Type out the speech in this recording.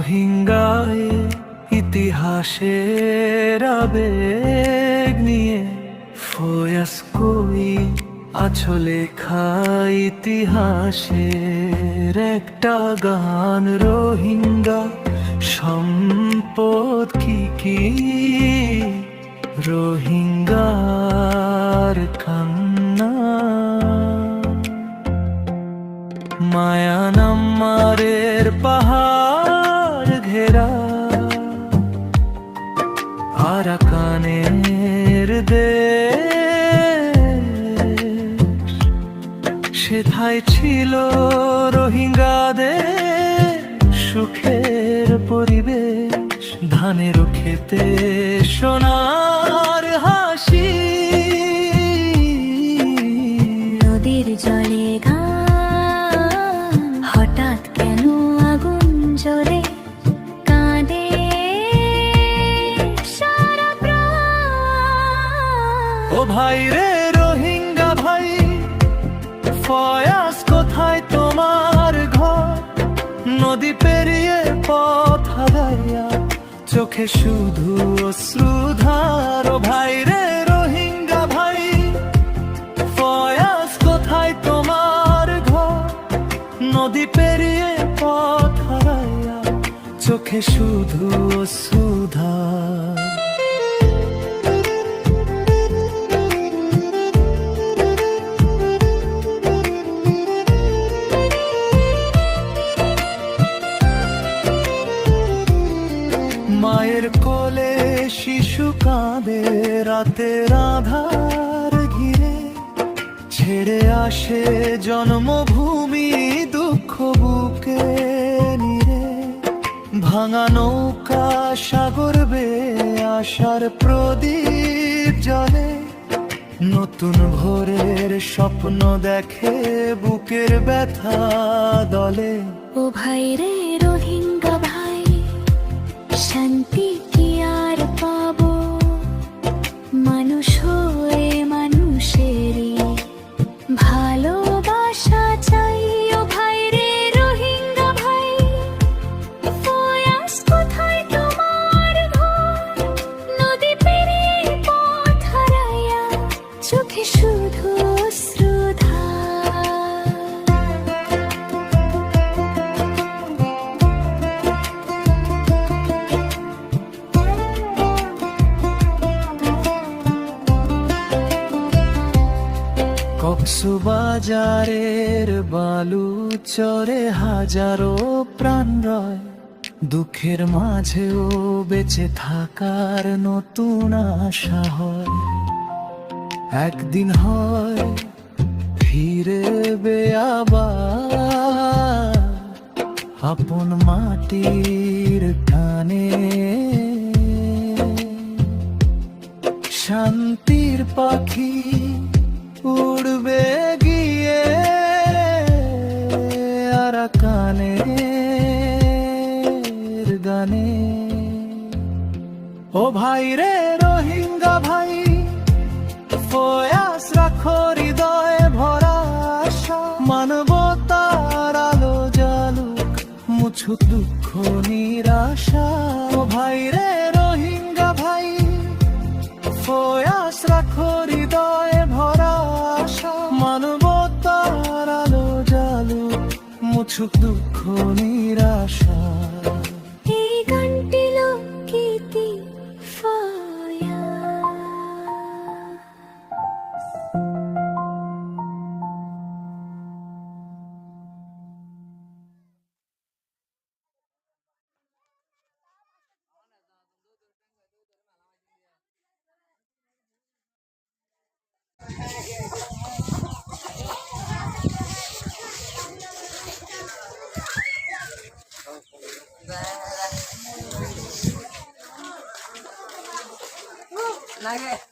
রোহিঙ্গায় ইতিহাসের আবেগ নিয়ে ফয়াস কই আছো লেখা ইতিহাসের একটা গান। রোহিঙ্গা সম্পদ কি রোহিঙ্গার কান্না, মায়ানমারের পাহাড় ঘেরা আরাকানের দেশ, সেথায় ছিল রোহিঙ্গাদের সুখের পরিবেশ। ধানের খেতে সোনার হাসি, নদীর জলে ঘাম, হঠাৎ কেন আগুন জ্বলে কাঁদে সারা প্রাণ। ও ভাই রে রোহিঙ্গা ভাই, ফয়াস কোথায় তোমার ঘর? নদী পেরিয়ে পথ হারাইয়া চোখে শুধু অশ্রুধার। ও ভাই রে রোহিঙ্গা ভাই, ফয়াস কোথায় তোমার ঘর? নদী পেরিয়ে পথ হারাইয়া চোখে শুধু অশ্রুধার। মায়ের কোলে শিশু কাঁদে রাতের আধার ঘিরে, ছেড়ে আসে জন্মভূমি দুঃখ বুকে নিয়ে। ভাঙা নৌকা সাগর বেয়ে আশার প্রদীপ জ্বলে, নতুন ভোরের স্বপ্ন দেখে বুকের ব্যথা দলে। ও ভাই রে রোহিঙ্গা ভাই, শান্তি কি আর পাবো? মানুষ হয়ে মানুষেরই ভালোবাসা চাই। ও ভাই রে রোহিঙ্গা ভাই, ফয়াস কোথায় তোমার ঘর? নদী পেরিয়ে পথ হারাইয়া চোখে শুধু অশ্রুধার। কক্সবাজারের বালু চরে হাজারো প্রাণ রয়, দুঃখের মাঝেও বেঁচে থাকার নতুন আশা হয়। একদিন হয় ফিরবে আবার আপন মাটির টানে, শান্তির পাখি উড়বে গিয়ে আরাকানের গানে। ও ভাই রে রোহিঙ্গা ভাই, ফয়াস রাখো হৃদয়ে ভরা আশা। মানবতার আলো জ্বালুক, মুছুক দুঃখ নিরাশা। ও ভাই রে রোহিঙ্গা ভাই, ফয়াস রাখো হৃদয়ে ভরা আশা। মানবতার আলো জ্বালুক, মুছুক দুঃখ নিরাশা। এই গানটি লোকগীতি ফয়াস। Nage.